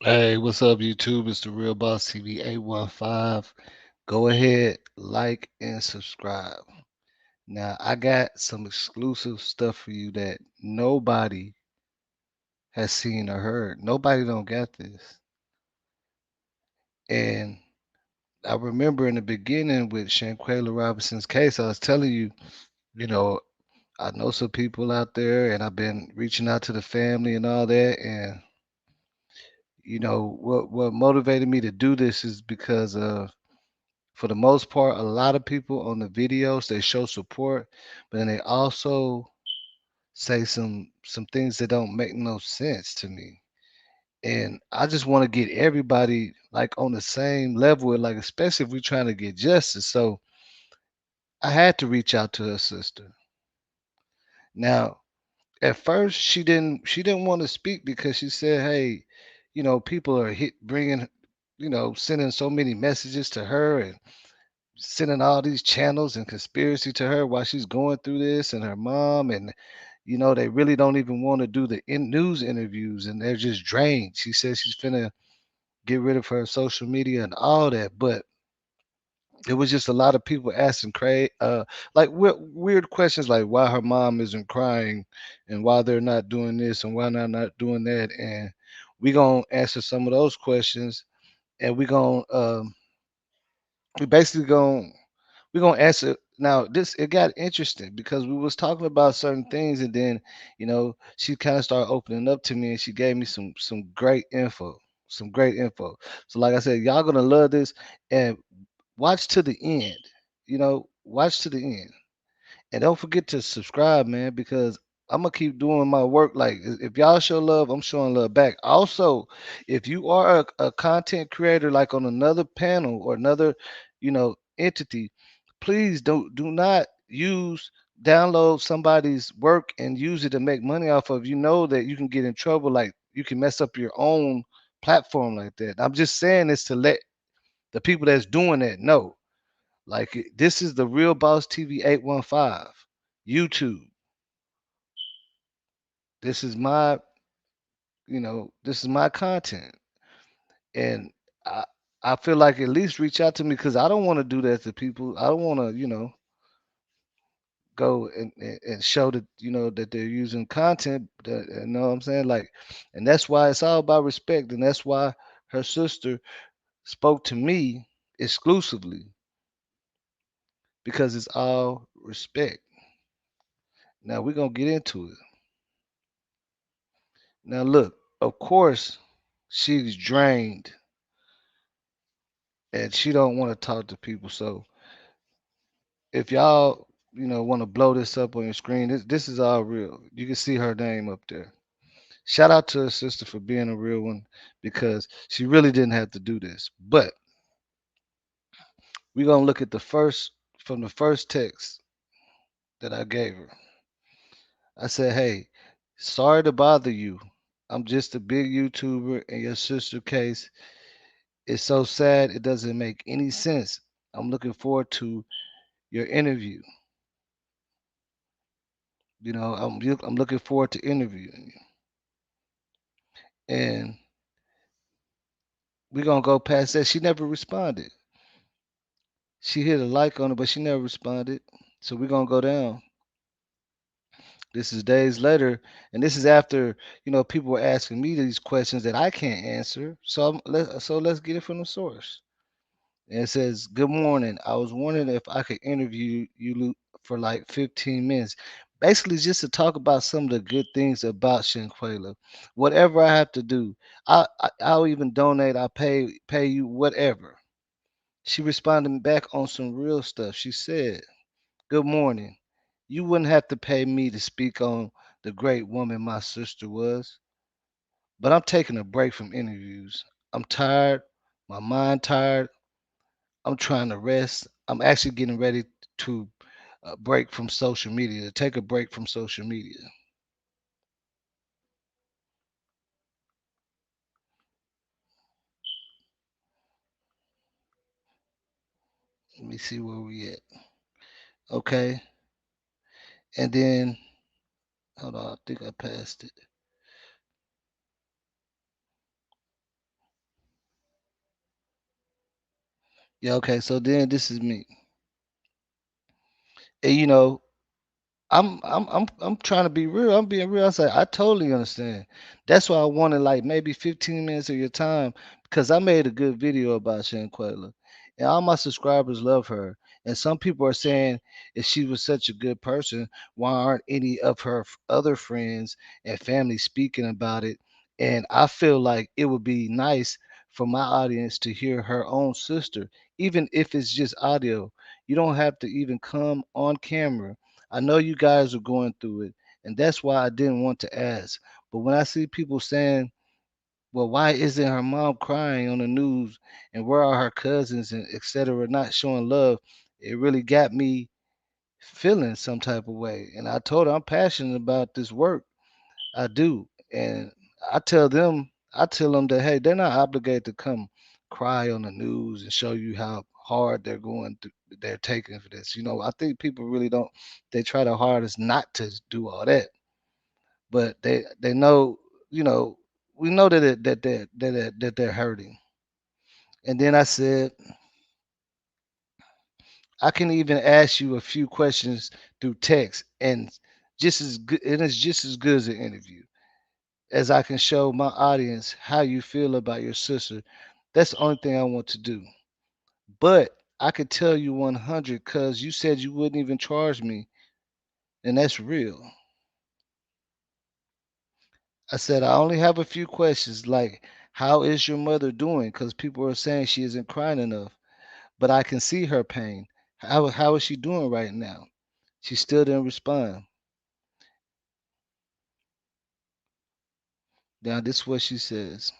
Hey, what's up, YouTube? It's the Real Boss TV 815. Go ahead, like and subscribe. Now, I got some exclusive stuff for you that nobody has seen or heard. Nobody don't got this. And I remember in the beginning with Shanquella Robinson's case, I was telling you, you know, I know some people out there and I've been reaching out to the family and all that. And, what motivated me to do this is because of for the most part, a lot of people on the videos they show support, but then they also say some things that don't make no sense to me. And I just want to get everybody like on the same level, like especially if we're trying to get justice. So I had to reach out to her sister. Now, at first, she didn't want to speak because she said, "Hey, people are bringing, sending so many messages to her and sending all these channels and conspiracy to her while she's going through this and her mom and they really don't even want to do the news interviews and they're just drained. She says she's finna get rid of her social media and all that, but it was just a lot of people asking like weird questions like why her mom isn't crying and why they're not doing this and why not doing that, and we gonna answer some of those questions, and we basically gonna we're gonna answer now. This it got interesting because we was talking about certain things, and then she kind of started opening up to me, and she gave me some great info, some great info. So like I said, y'all gonna love this, and watch to the end. Watch to the end. And don't forget to subscribe, man, because I'm gonna keep doing my work. Like if y'all show love, I'm showing love back. Also, if you are a content creator, like on another panel or another, entity, please do not download somebody's work and use it to make money off of. You know that you can get in trouble. Like you can mess up your own platform like that. I'm just saying this to let the people that's doing that know. Like this is the Real Boss TV 815 YouTube. This is my content, and I I feel like at least reach out to me because I don't want to do that to people. I don't want to go and show that that they're using content that you know what I'm saying, like, and that's why it's all about respect, and that's why her sister spoke to me exclusively because it's all respect. Now we're gonna get into it. Now look, of course, she's drained and she don't want to talk to people. So if y'all, want to blow this up on your screen, this is all real. You can see her name up there. Shout out to her sister for being a real one because she really didn't have to do this. But we're gonna look at the first text that I gave her. I said, "Hey, sorry to bother you. I'm just a big YouTuber, and your sister case is so sad it doesn't make any sense. I'm looking forward to your interview. I'm looking forward to interviewing you." And we're gonna go past that. She never responded. She hit a like on it, but she never responded. So we're gonna go down. This is days later, and this is after people were asking me these questions that I can't answer. So let's get it from the source. And it says, "Good morning. I was wondering if I could interview you for like 15 minutes, basically just to talk about some of the good things about Shinquela. Whatever I have to do, I'll even donate. I'll pay you whatever." She responded back on some real stuff. She said, "Good morning. You wouldn't have to pay me to speak on the great woman my sister was, but I'm taking a break from interviews. I'm tired, my mind tired. I'm trying to rest. I'm actually getting ready to break from social media, to take a break from social media." Let me see where we at. Okay. And then, hold on, I think I passed it. Yeah, okay. So then this is me. And you know, I'm trying to be real. I'm being real. I say I totally understand. That's why I wanted like maybe 15 minutes of your time because I made a good video about Shanquella. And all my subscribers love her. And some people are saying if she was such a good person, why aren't any of her other friends and family speaking about it? And I feel like it would be nice for my audience to hear her own sister, even if it's just audio. You don't have to even come on camera. I know you guys are going through it, and that's why I didn't want to ask. But when I see people saying, well, why isn't her mom crying on the news? And where are her cousins and etc. not showing love? It really got me feeling some type of way. And I told her I'm passionate about this work. I do. And I tell them that, hey, they're not obligated to come cry on the news and show you how hard they're taking for this. You know, I think people really don't, they try their hardest not to do all that, but they know, you know, we know that they're hurting. And then I said, I can even ask you a few questions through text, and just as good, and it's just as good as an interview as I can show my audience how you feel about your sister. That's the only thing I want to do. But I could tell you 100 because you said you wouldn't even charge me, and that's real. I said I only have a few questions like, how is your mother doing? Because people are saying she isn't crying enough, but I can see her pain. How is she doing right now? She still didn't respond. Now, this is what she says.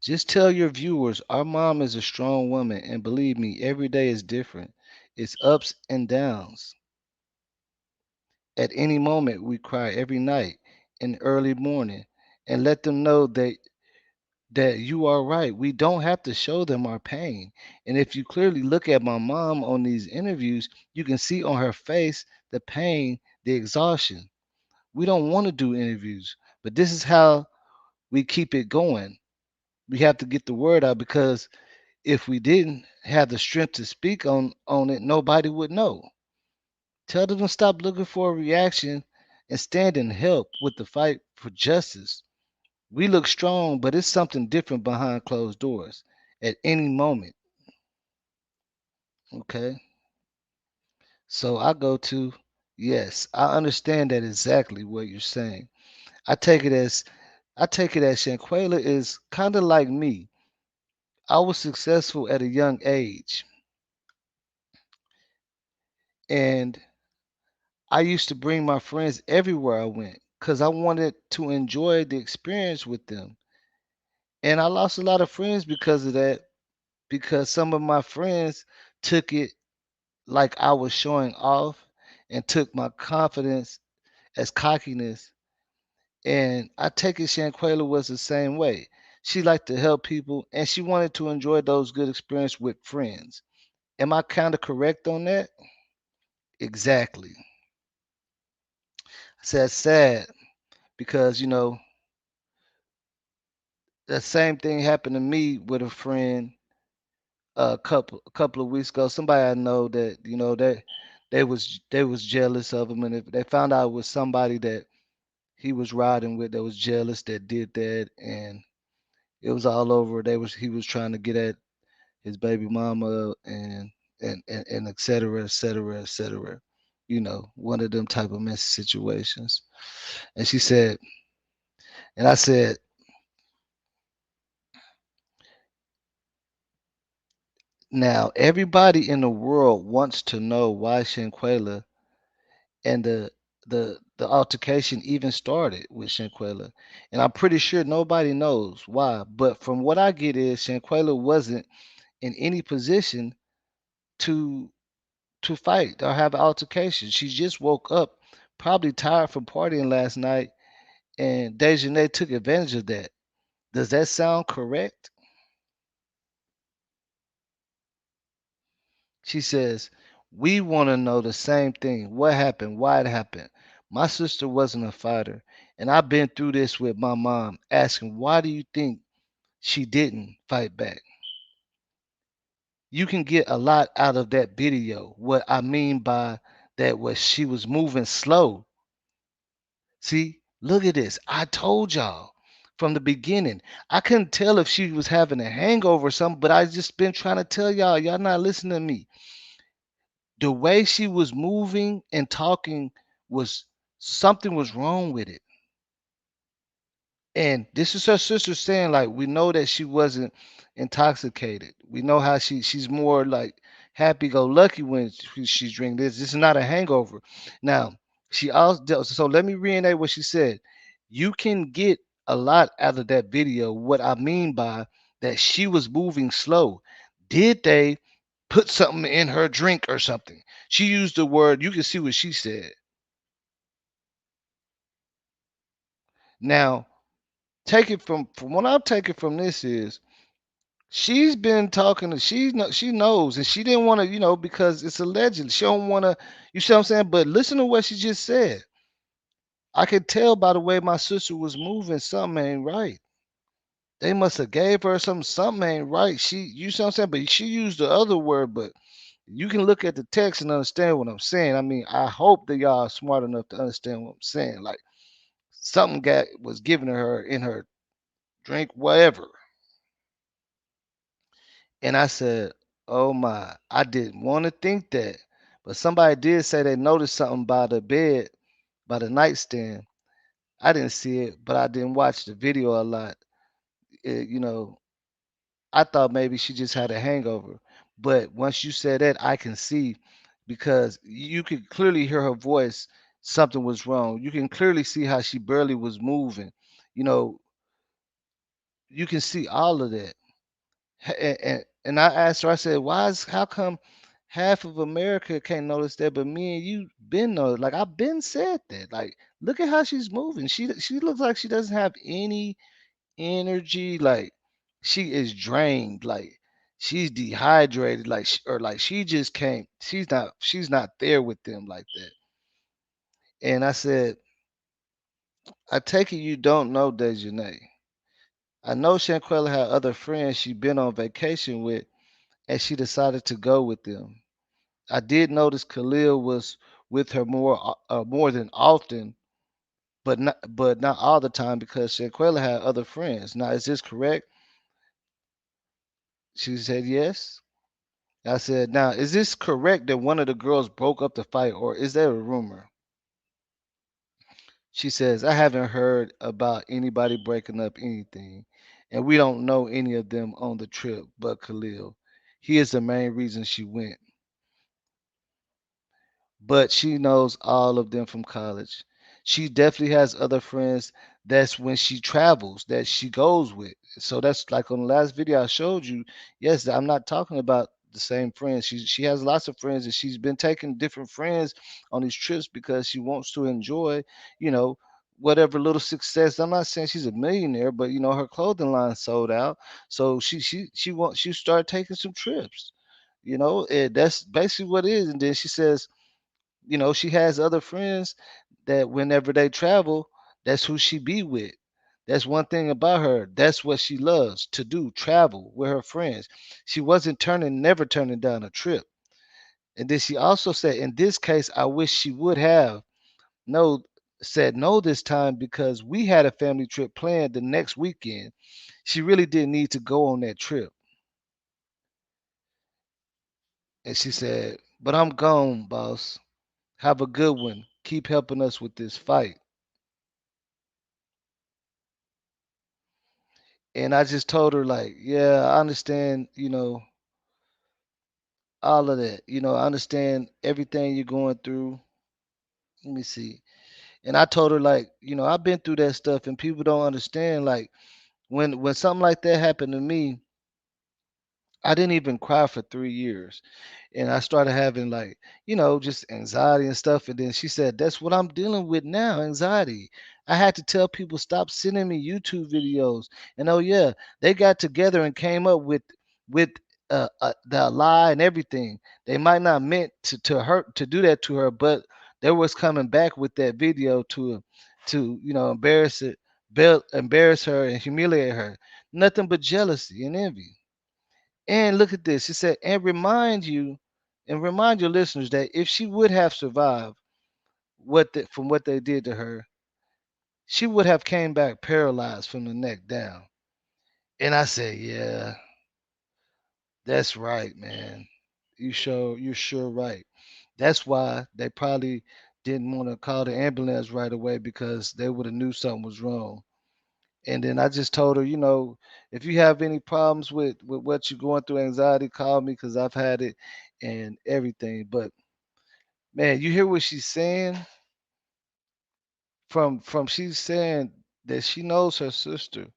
Just tell your viewers our mom is a strong woman, and believe me, every day is different. It's ups and downs. At any moment, we cry every night and early morning, and let them know that you are right. We don't have to show them our pain. And if you clearly look at my mom on these interviews, you can see on her face the pain, the exhaustion. We don't want to do interviews, but this is how we keep it going. We have to get the word out because if we didn't have the strength to speak on it, nobody would know. Tell them to stop looking for a reaction and stand and help with the fight for justice. We look strong, but it's something different behind closed doors at any moment. Okay. So I go to, yes, I understand that exactly what you're saying. I take it as I take it as Shanquella is kind of like me. I was successful at a young age, and I used to bring my friends everywhere I went because I wanted to enjoy the experience with them. And I lost a lot of friends because of that, because some of my friends took it like I was showing off and took my confidence as cockiness. And I take it Shanquella was the same way. She liked to help people and she wanted to enjoy those good experiences with friends. Am I kind of correct on that? Exactly. I said sad because, you know, the same thing happened to me with a friend a couple of weeks ago. Somebody I know that, you know, they was jealous of him, and if they found out it was somebody that he was riding with that was jealous that did that, and it was all over. He was trying to get at his baby mama and et cetera, et cetera, et cetera. You know, one of them type of messy situations. And she said, and I said, now everybody in the world wants to know why Shanquella and the altercation even started with Shanquella. And I'm pretty sure nobody knows why. But from what I get is Shanquella wasn't in any position to fight or have an altercation. She just woke up, probably tired from partying last night, and Dejanay took advantage of that. Does that sound correct? She says, we want to know the same thing. What happened? Why it happened? My sister wasn't a fighter, and I've been through this with my mom, asking, why do you think she didn't fight back? You can get a lot out of that video. What I mean by that was she was moving slow. See, look at this. I told y'all from the beginning. I couldn't tell if she was having a hangover or something, but I just been trying to tell y'all, y'all not listening to me. The way she was moving and talking was something was wrong with it. And this is her sister saying, like, we know that she wasn't intoxicated. We know how she's more like happy go lucky when she's drinking this. This is not a hangover. Now, she also so let me reiterate what she said. You can get a lot out of that video. What I mean by that she was moving slow. Did they put something in her drink or something? She used the word, you can see what she said. Now, take it from what I'm taking from this is she's been talking to she knows and she didn't want to, because it's alleged. She don't want to, you see what I'm saying? But listen to what she just said. I could tell by the way my sister was moving, something ain't right. They must have gave her something ain't right. You see what I'm saying? But she used the other word, but you can look at the text and understand what I'm saying. I mean, I hope that y'all are smart enough to understand what I'm saying. Like something got was given to her in her drink, whatever. And I said, "Oh my, I didn't want to think that." But somebody did say they noticed something by the bed, by the nightstand. I didn't see it, but I didn't watch the video a lot. You know, I thought maybe she just had a hangover. But once you said that, I can see because you could clearly hear her voice. Something was wrong. You can clearly see how she barely was moving. You know, you can see all of that. And I asked her, I said, how come half of America can't notice that, but me and you been noticed? Like I've been said that. Like, look at how she's moving. She looks like she doesn't have any energy. Like she is drained. Like she's dehydrated. Or like she just can't. She's not there with them like that. And I said, I take it you don't know Dejanay. I know Shanquella had other friends she been on vacation with and she decided to go with them. I did notice Khalil was with her more than often, but not all the time because Shanquella had other friends. Now, is this correct? She said yes. I said, now, is this correct that one of the girls broke up the fight, or is that a rumor? She says, I haven't heard about anybody breaking up anything, and we don't know any of them on the trip but Khalil. He is the main reason she went. But she knows all of them from college. She definitely has other friends. That's when she travels that she goes with. So that's like on the last video I showed you. Yes, I'm not talking about the same friends. She has lots of friends and she's been taking different friends on these trips because she wants to enjoy, you know, whatever little success. I'm not saying she's a millionaire, but her clothing line sold out. So she started taking some trips. And that's basically what it is. And then she says she has other friends that whenever they travel, that's who she be with. That's one thing about her. That's what she loves to do, travel with her friends. She wasn't never turning down a trip. And then she also said, in this case, I wish she would have no said no this time because we had a family trip planned the next weekend. She really didn't need to go on that trip. And she said, but I'm gone, boss. Have a good one. Keep helping us with this fight. And I just told her like, yeah, I understand, all of that. I understand everything you're going through. Let me see. And I told her like, I've been through that stuff and people don't understand like when something like that happened to me, I didn't even cry for 3 years. And I started having like, just anxiety and stuff. And then she said, that's what I'm dealing with now, anxiety. I had to tell people stop sending me YouTube videos. And oh yeah, they got together and came up with the lie and everything. They might not meant to hurt to do that to her, but they was coming back with that video to embarrass her and humiliate her. Nothing but jealousy and envy. And look at this. It said, and remind your listeners that if she would have survived from what they did to her, she would have came back paralyzed from the neck down. And I said, yeah, that's right, man. You're sure right. That's why they probably didn't want to call the ambulance right away because they would have knew something was wrong. And then I just told her, if you have any problems with what you're going through, anxiety, call me because I've had it and everything. But man, you hear what she's saying? From she's saying that she knows her sister,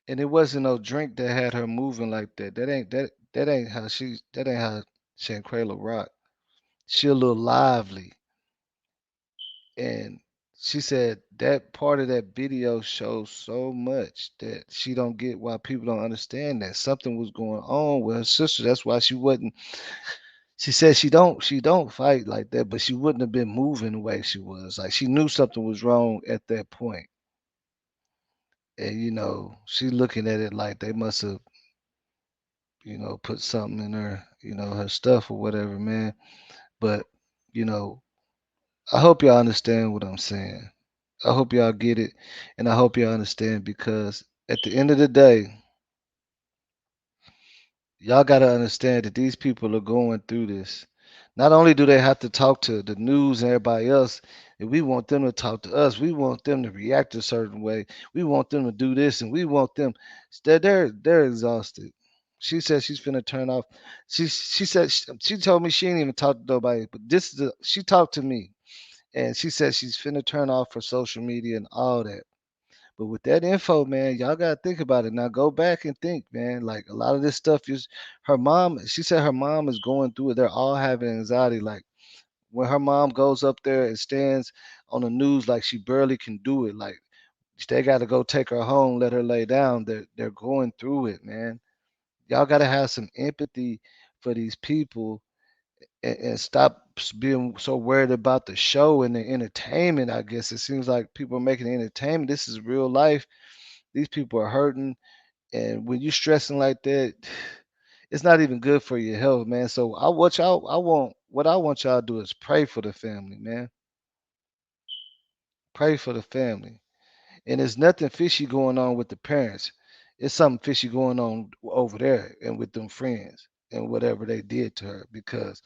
and it wasn't no drink that had her moving like that. That ain't how Shanquella rock. She a little lively, and she said that part of that video shows so much that she don't get why people don't understand that something was going on with her sister. That's why she wasn't. She said she don't fight like that, but she wouldn't have been moving the way she was. Like she knew something was wrong at that point, and she looking at it like they must have put something in her her stuff or whatever, man. But you know I hope y'all understand what I'm saying. I hope y'all get it, and I hope y'all understand because at the end of the day, y'all got to understand that these people are going through this. Not only do they have to talk to the news and everybody else, and we want them to talk to us, we want them to react a certain way, we want them to do this, and we want them. They're exhausted. She said she's finna turn off. She said she told me she ain't even talked to nobody, but she talked to me, and she said she's finna turn off her social media and all that. But with that info, man, y'all gotta think about it. Now go back and think, man. Like a lot of this stuff is her mom. She said her mom is going through it. They're all having anxiety. Like when her mom goes up there and stands on the news, like she barely can do it. Like they got to go take her home, let her lay down. They're going through it, man. Y'all gotta have some empathy for these people and stop being so worried about the show and the entertainment. I guess it seems like people are making entertainment. This is real life. These people are hurting, and when you're stressing like that, it's not even good for your health, man. So what I want y'all to do is pray for the family, man. Pray for the family. And there's nothing fishy going on with the parents. It's something fishy going on over there and with them friends and whatever they did to her because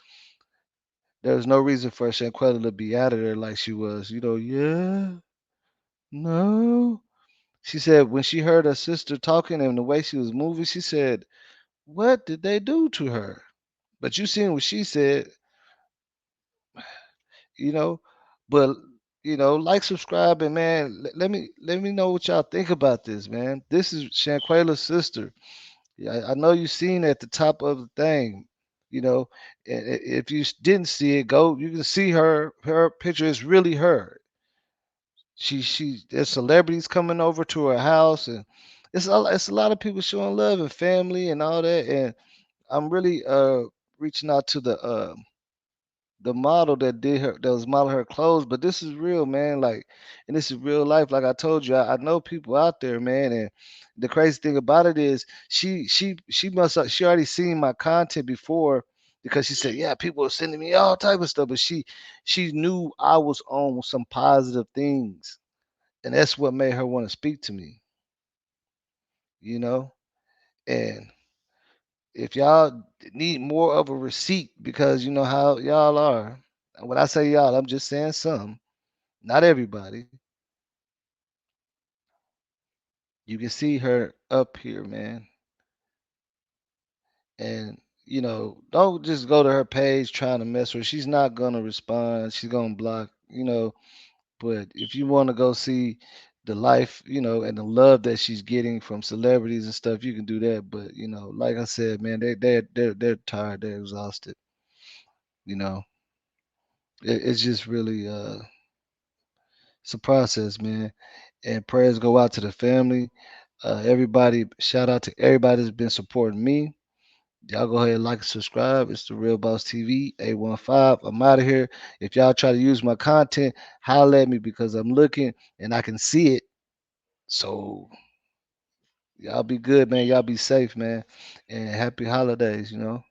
there's no reason for Shanquella to be out of there like she was. Yeah, no. She said when she heard her sister talking and the way she was moving, she said, "What did they do to her?" But you seen what she said, you know. But like, subscribe, and man, let me know what y'all think about this, man. This is Shanquella's sister. Yeah, I know you seen at the top of the thing, you know. If you didn't see it, go. You can see her picture is really her. There's celebrities coming over to her house, and it's a lot of people showing love and family and all that. And I'm really reaching out to the model that was modeling her clothes. But this is real, man. Like, and this is real life. Like I told you, I know people out there, man. And the crazy thing about it is she already seen my content before because she said, yeah, people are sending me all type of stuff. But she knew I was on some positive things, and that's what made her want to speak to me, you know. And if y'all need more of a receipt, because you know how y'all are. When I say y'all, I'm just saying some, not everybody. You can see her up here, man. And don't just go to her page trying to mess with her. She's not gonna respond. She's gonna block. But if you want to go see the life, and the love that she's getting from celebrities and stuff, you can do that. But like I said, man, they're tired, they're exhausted. You know, it's just really it's a process, man. And prayers go out to the family. Everybody, shout out to everybody that's been supporting me. Y'all go ahead and like and subscribe. It's the Real Boss TV, A15. I'm out of here. If y'all try to use my content, holler at me because I'm looking and I can see it. So Y'all be good, man. Y'all be safe, man. And happy holidays, you know.